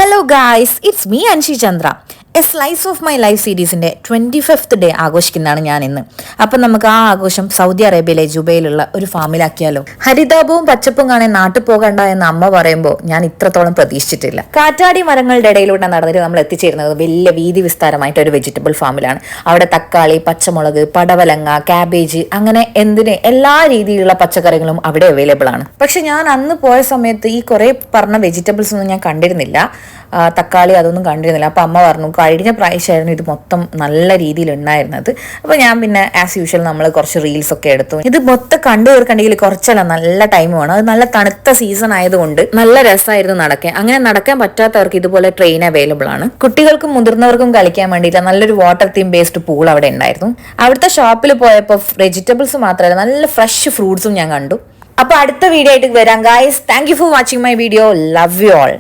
Hello guys, it's me Anshi Chandra. A slice of my life സീരീസിൻ്റെ 25th day ആഘോഷിക്കുന്നതാണ് ഞാൻ ഇന്ന്. അപ്പം നമുക്ക് ആ ആഘോഷം സൗദി അറേബ്യയിലെ ജുബൈലുള്ള ഒരു ഫാമിലാക്കിയാലോ. ഹരിതാപവും പച്ചപ്പും കാണാൻ നാട്ടിൽ പോകണ്ട എന്ന് അമ്മ പറയുമ്പോൾ ഞാൻ ഇത്രത്തോളം പ്രതീക്ഷിച്ചിട്ടില്ല. കാറ്റാടി മരങ്ങളുടെ ഇടയിലൂടെ നടന്നിട്ട് നമ്മൾ എത്തിച്ചേരുന്നത് വലിയ വീതി വിസ്താരമായിട്ട് ഒരു വെജിറ്റബിൾ ഫാമിലാണ്. അവിടെ തക്കാളി, പച്ചമുളക്, പടവലങ്ങ, കാബേജ്, അങ്ങനെ എല്ലാ രീതിയിലുള്ള പച്ചക്കറികളും അവിടെ അവൈലബിൾ ആണ്. പക്ഷെ ഞാൻ അന്ന് പോയ സമയത്ത് ഈ കുറേ പറഞ്ഞ വെജിറ്റബിൾസ് ഒന്നും ഞാൻ കണ്ടിരുന്നില്ല. തക്കാളി അതൊന്നും കണ്ടിരുന്നില്ല. അപ്പം അമ്മ പറഞ്ഞു കഴിഞ്ഞ പ്രാവശ്യമായിരുന്നു ഇത് മൊത്തം നല്ല രീതിയിൽ ഉണ്ടായിരുന്നത്. അപ്പോൾ ഞാൻ പിന്നെ ആസ് യൂഷ്വൽ നമ്മൾ കുറച്ച് റീൽസ് ഒക്കെ എടുത്തു. ഇത് മൊത്തം കണ്ടു തീർക്കണ്ടെങ്കിൽ കുറച്ചല്ല, നല്ല ടൈം വേണം. അത് നല്ല തണുത്ത സീസൺ ആയതുകൊണ്ട് നല്ല രസമായിരുന്നു നടക്കാൻ. അങ്ങനെ നടക്കാൻ പറ്റാത്തവർക്ക് ഇതുപോലെ ട്രെയിൻ അവൈലബിൾ ആണ്. കുട്ടികൾക്കും മുതിർന്നവർക്കും കളിക്കാൻ വേണ്ടിയിട്ട് നല്ലൊരു വാട്ടർ തീം ബേസ്ഡ് പൂൾ അവിടെ ഉണ്ടായിരുന്നു. അവിടുത്തെ ഷോപ്പിൽ പോയപ്പോൾ വെജിറ്റബിൾസ് മാത്രമല്ല നല്ല ഫ്രഷ് ഫ്രൂട്ട്സും ഞാൻ കണ്ടു. അപ്പോൾ അടുത്ത വീഡിയോ ആയിട്ട് വരാം guys. Thank you for watching my video. Love you all.